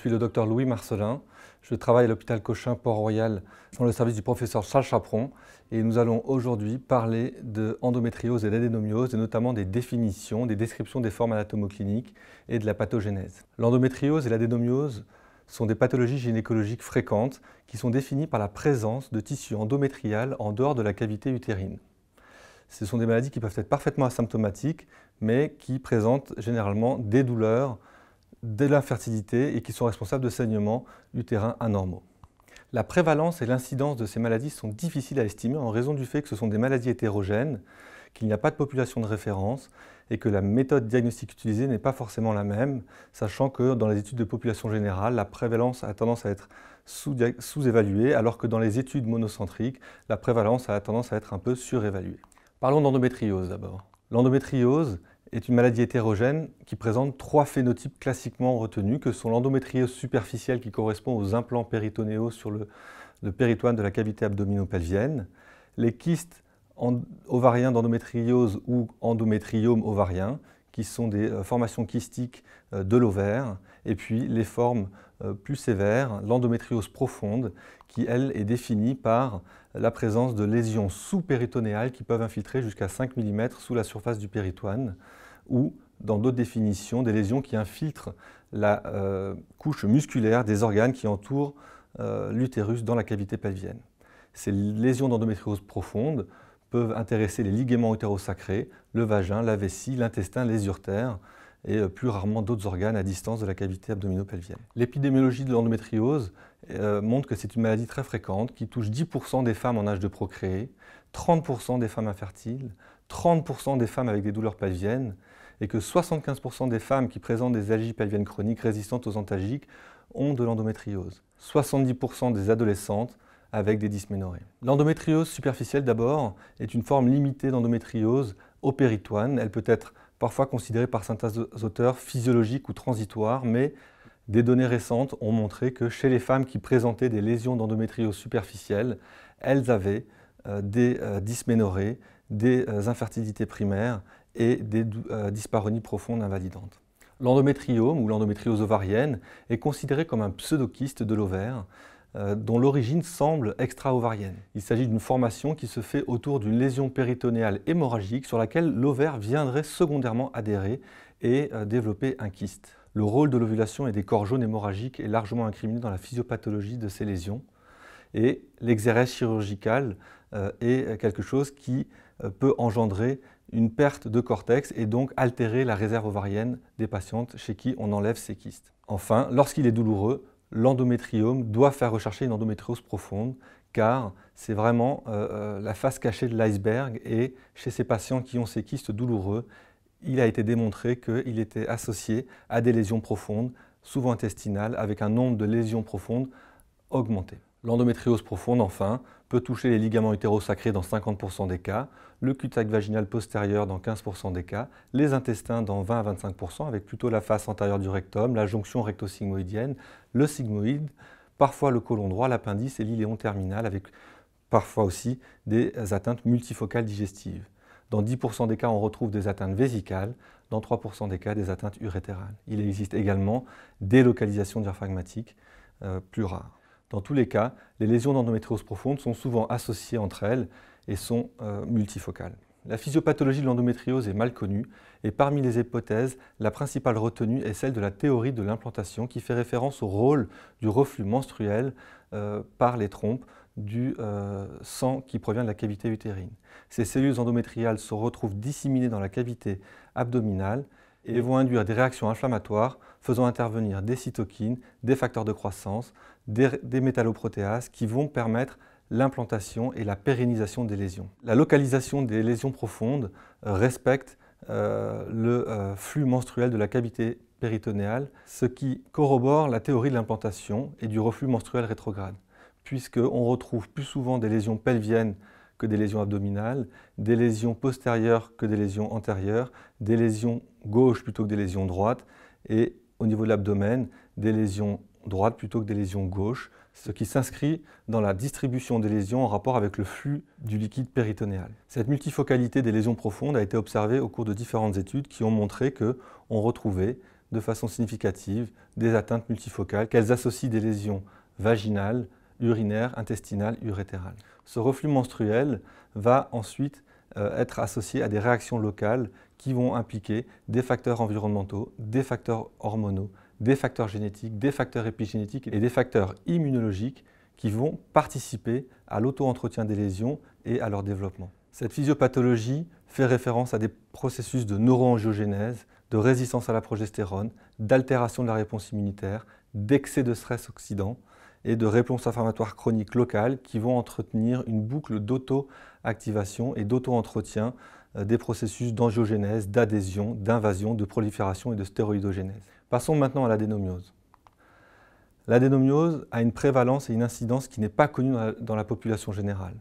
suis le docteur Louis Marcelin. Je travaille à l'hôpital Cochin Port-Royal dans le service du professeur Charles Chaperon et nous allons aujourd'hui parler de endométriose et d'adénomiose et notamment des définitions, des descriptions des formes anatomocliniques et de la pathogénèse. L'endométriose et l'adénomiose sont des pathologies gynécologiques fréquentes qui sont définies par la présence de tissu endométrial en dehors de la cavité utérine. Ce sont des maladies qui peuvent être parfaitement asymptomatiques mais qui présentent généralement des douleurs, de l'infertilité et qui sont responsables de saignements utérins anormaux. La prévalence et l'incidence de ces maladies sont difficiles à estimer en raison du fait que ce sont des maladies hétérogènes, qu'il n'y a pas de population de référence et que la méthode diagnostique utilisée n'est pas forcément la même, sachant que dans les études de population générale, la prévalence a tendance à être sous-évaluée, alors que dans les études monocentriques, la prévalence a tendance à être un peu surévaluée. Parlons d'endométriose d'abord. L'endométriose est une maladie hétérogène qui présente trois phénotypes classiquement retenus, que sont l'endométriose superficielle qui correspond aux implants péritonéaux sur le péritoine de la cavité abdominopelvienne, les kystes ovariens d'endométriose ou endométriome ovarien, qui sont des formations kystiques de l'ovaire, et puis les formes plus sévères, l'endométriose profonde, qui elle est définie par la présence de lésions sous-péritonéales qui peuvent infiltrer jusqu'à 5 mm sous la surface du péritoine, ou, dans d'autres définitions, des lésions qui infiltrent la couche musculaire des organes qui entourent l'utérus dans la cavité pelvienne. Ces lésions d'endométriose profonde peuvent intéresser les ligaments utérosacrés, le vagin, la vessie, l'intestin, les uretères et plus rarement d'autres organes à distance de la cavité abdominopelvienne. L'épidémiologie de l'endométriose montre que c'est une maladie très fréquente qui touche 10% des femmes en âge de procréer, 30% des femmes infertiles, 30% des femmes avec des douleurs pelviennes et que 75% des femmes qui présentent des algies pelviennes chroniques résistantes aux antalgiques ont de l'endométriose, 70% des adolescentes avec des dysménorrhées. L'endométriose superficielle d'abord est une forme limitée d'endométriose au péritoine. Elle peut être parfois considérée par certains auteurs physiologique ou transitoire, mais des données récentes ont montré que chez les femmes qui présentaient des lésions d'endométriose superficielle, elles avaient des dysménorrhées, des infertilités primaires et des dyspareunies profondes invalidantes. L'endométriome ou l'endométriose ovarienne est considérée comme un pseudokyste de l'ovaire dont l'origine semble extra-ovarienne. Il s'agit d'une formation qui se fait autour d'une lésion péritonéale hémorragique sur laquelle l'ovaire viendrait secondairement adhérer et développer un kyste. Le rôle de l'ovulation et des corps jaunes hémorragiques est largement incriminé dans la physiopathologie de ces lésions et l'exérèse chirurgicale est quelque chose qui peut engendrer une perte de cortex et donc altérer la réserve ovarienne des patientes chez qui on enlève ces kystes. Enfin, lorsqu'il est douloureux, l'endométriome doit faire rechercher une endométriose profonde car c'est vraiment la face cachée de l'iceberg et chez ces patients qui ont ces kystes douloureux, il a été démontré qu'il était associé à des lésions profondes, souvent intestinales, avec un nombre de lésions profondes augmenté. L'endométriose profonde, enfin, peut toucher les ligaments utérosacrés dans 50% des cas, le cul-de-sac vaginal postérieur dans 15% des cas, les intestins dans 20 à 25%, avec plutôt la face antérieure du rectum, la jonction recto-sigmoïdienne, le sigmoïde, parfois le côlon droit, l'appendice et l'iléon terminal, avec parfois aussi des atteintes multifocales digestives. Dans 10% des cas, on retrouve des atteintes vésicales, dans 3% des cas, des atteintes urétérales. Il existe également des localisations diaphragmatiques plus rares. Dans tous les cas, les lésions d'endométriose profonde sont souvent associées entre elles et sont multifocales. La physiopathologie de l'endométriose est mal connue et parmi les hypothèses, la principale retenue est celle de la théorie de l'implantation qui fait référence au rôle du reflux menstruel par les trompes du sang qui provient de la cavité utérine. Ces cellules endométriales se retrouvent disséminées dans la cavité abdominale et vont induire des réactions inflammatoires faisant intervenir des cytokines, des facteurs de croissance, des métalloprotéases qui vont permettre l'implantation et la pérennisation des lésions. La localisation des lésions profondes respecte le flux menstruel de la cavité péritonéale, ce qui corrobore la théorie de l'implantation et du reflux menstruel rétrograde, puisqu'on retrouve plus souvent des lésions pelviennes que des lésions abdominales, des lésions postérieures que des lésions antérieures, des lésions gauches plutôt que des lésions droites, et au niveau de l'abdomen, des lésions droites plutôt que des lésions gauches, ce qui s'inscrit dans la distribution des lésions en rapport avec le flux du liquide péritonéal. Cette multifocalité des lésions profondes a été observée au cours de différentes études qui ont montré qu'on retrouvait de façon significative des atteintes multifocales, qu'elles associent des lésions vaginales, urinaires, intestinales, urétérales. Ce reflux menstruel va ensuite être associé à des réactions locales qui vont impliquer des facteurs environnementaux, des facteurs hormonaux, des facteurs génétiques, des facteurs épigénétiques et des facteurs immunologiques qui vont participer à l'auto-entretien des lésions et à leur développement. Cette physiopathologie fait référence à des processus de neuroangiogénèse, de résistance à la progestérone, d'altération de la réponse immunitaire, d'excès de stress oxydant et de réponse inflammatoire chronique locale qui vont entretenir une boucle d'auto-activation et d'auto-entretien des processus d'angiogénèse, d'adhésion, d'invasion, de prolifération et de stéroïdogénèse. Passons maintenant à l'adénomiose. L'adénomiose a une prévalence et une incidence qui n'est pas connue dans la population générale.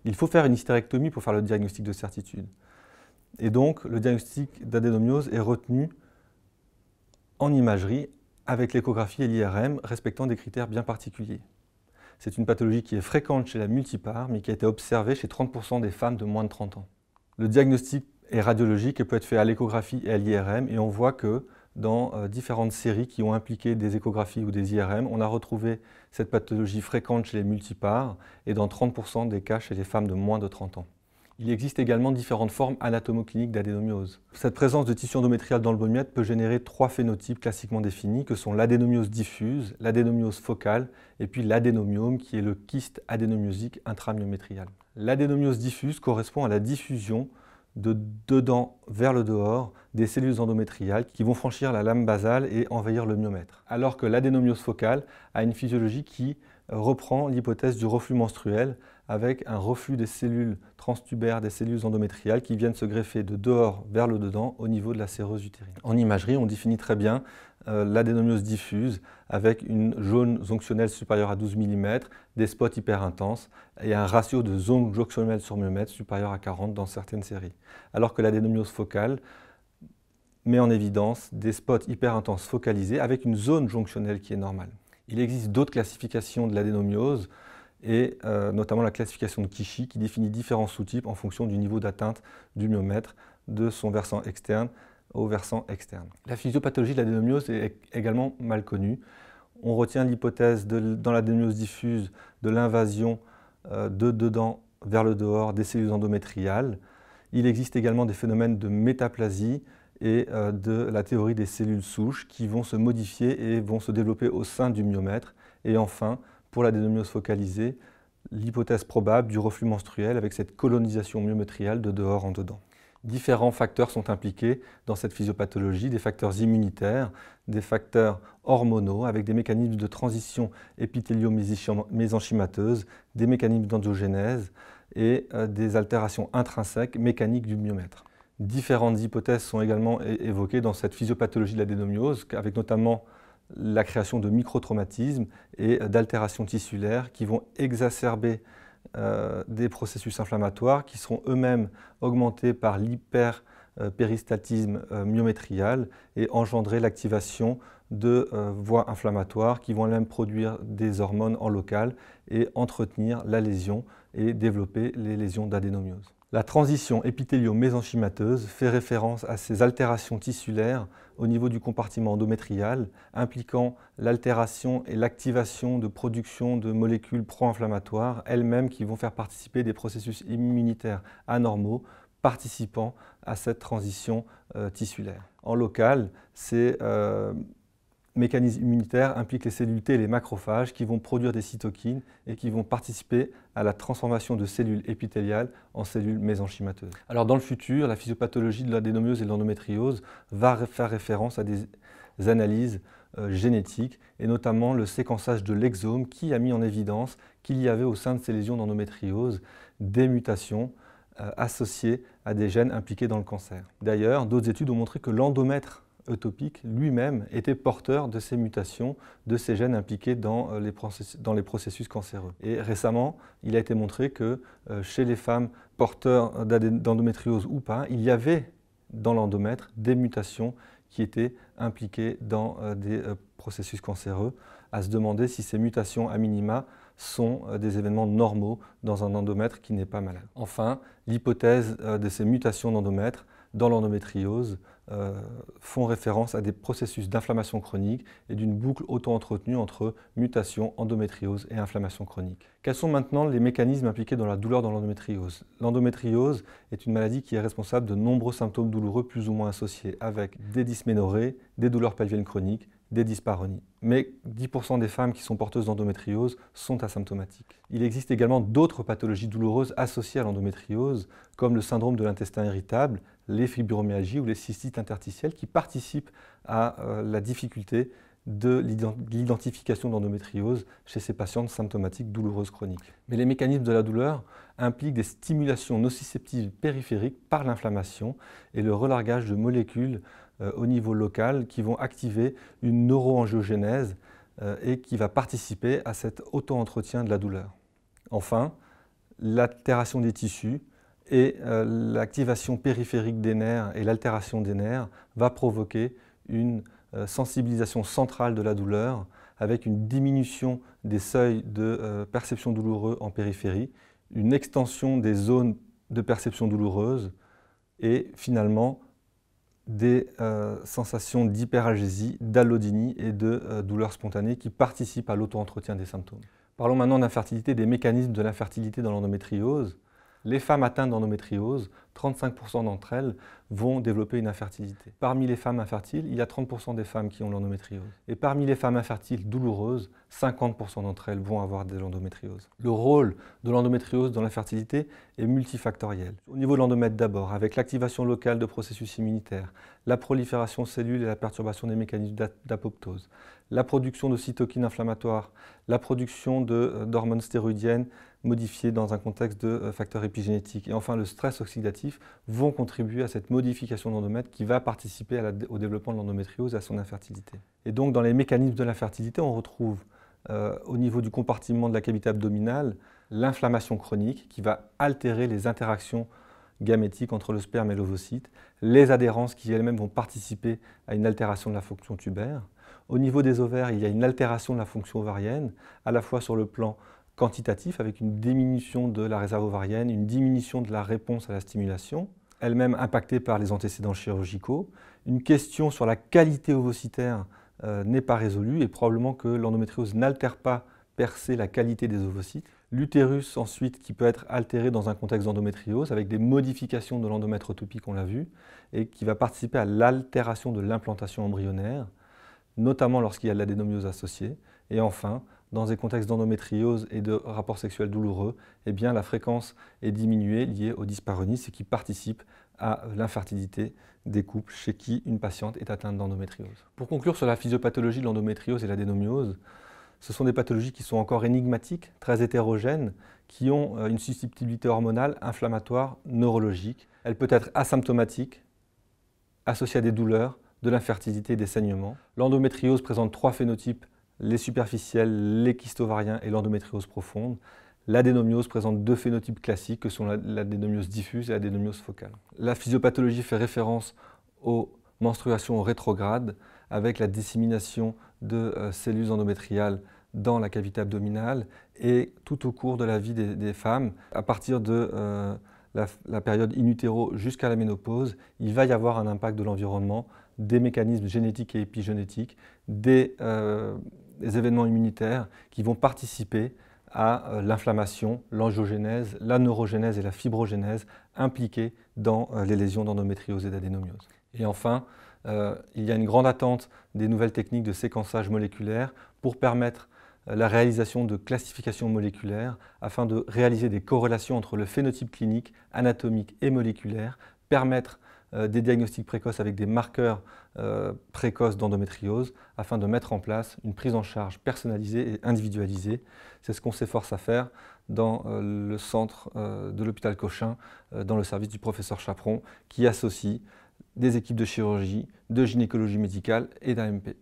Il faut faire une hystérectomie pour faire le diagnostic de certitude. Et donc, le diagnostic d'adénomiose est retenu en imagerie avec l'échographie et l'IRM, respectant des critères bien particuliers. C'est une pathologie qui est fréquente chez la multipare, mais qui a été observée chez 30% des femmes de moins de 30 ans. Le diagnostic est radiologique et peut être fait à l'échographie et à l'IRM, et on voit que dans différentes séries qui ont impliqué des échographies ou des IRM, on a retrouvé cette pathologie fréquente chez les multipares et dans 30% des cas chez les femmes de moins de 30 ans. Il existe également différentes formes anatomocliniques d'adénomiose. Cette présence de tissu endométrial dans le baumiètre peut générer 3 phénotypes classiquement définis que sont l'adénomiose diffuse, l'adénomiose focale et puis l'adénomiome qui est le kyste adénomiosique intramyométrial. L'adénomiose diffuse correspond à la diffusion de dedans vers le dehors des cellules endométriales qui vont franchir la lame basale et envahir le myomètre. Alors que l'adénomiose focale a une physiologie qui reprend l'hypothèse du reflux menstruel avec un reflux des cellules transtubéaires, des cellules endométriales qui viennent se greffer de dehors vers le dedans au niveau de la séreuse utérine. En imagerie, on définit très bien l'adénomiose diffuse avec une jaune jonctionnelle supérieure à 12 mm, des spots hyper intenses et un ratio de zone jonctionnelle sur myomètre supérieur à 40 dans certaines séries. Alors que l'adénomiose focale met en évidence des spots hyper intenses focalisés avec une zone jonctionnelle qui est normale. Il existe d'autres classifications de l'adénomiose et notamment la classification de Kishi qui définit différents sous-types en fonction du niveau d'atteinte du myomètre de son versant externe au versant externe. La physiopathologie de l'adénomiose est également mal connue. On retient l'hypothèse dans l'adénomiose diffuse de l'invasion de dedans vers le dehors des cellules endométriales. Il existe également des phénomènes de métaplasie et de la théorie des cellules souches qui vont se modifier et vont se développer au sein du myomètre. Et enfin, pour l'adénomiose focalisée, l'hypothèse probable du reflux menstruel avec cette colonisation myométriale de dehors en dedans. Différents facteurs sont impliqués dans cette physiopathologie, des facteurs immunitaires, des facteurs hormonaux avec des mécanismes de transition épithélio-mésenchymateuse, des mécanismes d'angiogénèse et des altérations intrinsèques mécaniques du myomètre. Différentes hypothèses sont également évoquées dans cette physiopathologie de l'adénomiose, avec notamment la création de microtraumatismes et d'altérations tissulaires qui vont exacerber des processus inflammatoires qui seront eux-mêmes augmentés par l'hyperpéristatisme myométrial et engendrer l'activation de voies inflammatoires qui vont elles-mêmes produire des hormones en local et entretenir la lésion et développer les lésions d'adénomiose. La transition épithélio-mésenchymateuse fait référence à ces altérations tissulaires au niveau du compartiment endométrial, impliquant l'altération et l'activation de production de molécules pro-inflammatoires, elles-mêmes qui vont faire participer des processus immunitaires anormaux participant à cette transition tissulaire. En local, ces mécanismes immunitaires impliquent les cellules T et les macrophages qui vont produire des cytokines et qui vont participer à la transformation de cellules épithéliales en cellules mésenchymateuses. Alors dans le futur, la physiopathologie de l'adénomiose et de l'endométriose va faire référence à des analyses génétiques et notamment le séquençage de l'exome qui a mis en évidence qu'il y avait au sein de ces lésions d'endométriose des mutations associées à des gènes impliqués dans le cancer. D'ailleurs, d'autres études ont montré que l'endomètre ectopique lui-même était porteur de ces mutations, de ces gènes impliqués dans les processus cancéreux. Et récemment, il a été montré que chez les femmes porteurs d'endométriose ou pas, il y avait dans l'endomètre des mutations qui étaient impliquées dans des processus cancéreux, à se demander si ces mutations à minima sont des événements normaux dans un endomètre qui n'est pas malade. Enfin, l'hypothèse de ces mutations d'endomètre dans l'endométriose font référence à des processus d'inflammation chronique et d'une boucle auto-entretenue entre mutation, endométriose et inflammation chronique. Quels sont maintenant les mécanismes impliqués dans la douleur dans l'endométriose? L'endométriose est une maladie qui est responsable de nombreux symptômes douloureux plus ou moins associés avec des dysménorrhées, des douleurs pelviennes chroniques, des dyspareunies. Mais 10% des femmes qui sont porteuses d'endométriose sont asymptomatiques. Il existe également d'autres pathologies douloureuses associées à l'endométriose, comme le syndrome de l'intestin irritable, les fibromyalgies ou les cystites interstitielles qui participent à la difficulté de l'identification d'endométriose chez ces patientes symptomatiques douloureuses chroniques. Mais les mécanismes de la douleur impliquent des stimulations nociceptives périphériques par l'inflammation et le relargage de molécules au niveau local qui vont activer une neuroangiogénèse et qui va participer à cet auto-entretien de la douleur. Enfin, l'altération des tissus et l'activation périphérique des nerfs et l'altération des nerfs va provoquer une sensibilisation centrale de la douleur avec une diminution des seuils de perception douloureuse en périphérie, une extension des zones de perception douloureuse et finalement des sensations d'hyperalgésie, d'allodynie et de douleurs spontanées qui participent à l'auto-entretien des symptômes. Parlons maintenant d'infertilité, des mécanismes de l'infertilité dans l'endométriose. Les femmes atteintes d'endométriose, 35% d'entre elles vont développer une infertilité. Parmi les femmes infertiles, il y a 30% des femmes qui ont l'endométriose. Et parmi les femmes infertiles douloureuses, 50% d'entre elles vont avoir de l'endométriose. Le rôle de l'endométriose dans l'infertilité est multifactoriel. Au niveau de l'endomètre d'abord, avec l'activation locale de processus immunitaires, la prolifération de cellules et la perturbation des mécanismes d'apoptose, la production de cytokines inflammatoires, la production d'hormones stéroïdiennes modifiées dans un contexte de facteurs épigénétiques et enfin le stress oxydatif vont contribuer à cette modification de l'endomètre qui va participer au développement de l'endométriose et à son infertilité. Et donc dans les mécanismes de l'infertilité, on retrouve au niveau du compartiment de la cavité abdominale l'inflammation chronique qui va altérer les interactions gamétiques entre le sperme et l'ovocyte, les adhérences qui elles-mêmes vont participer à une altération de la fonction tubaire. Au niveau des ovaires, il y a une altération de la fonction ovarienne, à la fois sur le plan quantitatif, avec une diminution de la réserve ovarienne, une diminution de la réponse à la stimulation, elle-même impactée par les antécédents chirurgicaux. Une question sur la qualité ovocytaire n'est pas résolue et probablement que l'endométriose n'altère pas per se la qualité des ovocytes. L'utérus ensuite qui peut être altéré dans un contexte d'endométriose avec des modifications de l'endomètre utopique, on l'a vu, et qui va participer à l'altération de l'implantation embryonnaire, notamment lorsqu'il y a de l'adénomiose associée. Et enfin, dans des contextes d'endométriose et de rapports sexuels douloureux, eh bien, la fréquence est diminuée liée aux dyspareunies, ce qui participe à l'infertilité des couples chez qui une patiente est atteinte d'endométriose. Pour conclure sur la physiopathologie de l'endométriose et l'adénomiose, ce sont des pathologies qui sont encore énigmatiques, très hétérogènes, qui ont une susceptibilité hormonale, inflammatoire, neurologique. Elle peut être asymptomatique, associée à des douleurs, de l'infertilité et des saignements. L'endométriose présente 3 phénotypes, les superficiels, les kystes ovariens et l'endométriose profonde. L'adénomiose présente 2 phénotypes classiques que sont l'adénomiose diffuse et l'adénomiose focale. La physiopathologie fait référence aux menstruations rétrogrades avec la dissémination de cellules endométriales dans la cavité abdominale et tout au cours de la vie des femmes, à partir de la période in utero jusqu'à la ménopause, il va y avoir un impact de l'environnement, des mécanismes génétiques et épigénétiques, des événements immunitaires qui vont participer à l'inflammation, l'angiogénèse, la neurogénèse et la fibrogénèse impliquées dans les lésions d'endométriose et d'adénomiose. Et enfin, il y a une grande attente des nouvelles techniques de séquençage moléculaire pour permettre la réalisation de classifications moléculaires afin de réaliser des corrélations entre le phénotype clinique, anatomique et moléculaire, permettre des diagnostics précoces avec des marqueurs précoces d'endométriose afin de mettre en place une prise en charge personnalisée et individualisée. C'est ce qu'on s'efforce à faire dans le centre de l'hôpital Cochin, dans le service du professeur Chaperon, qui associe des équipes de chirurgie, de gynécologie médicale et d'AMP.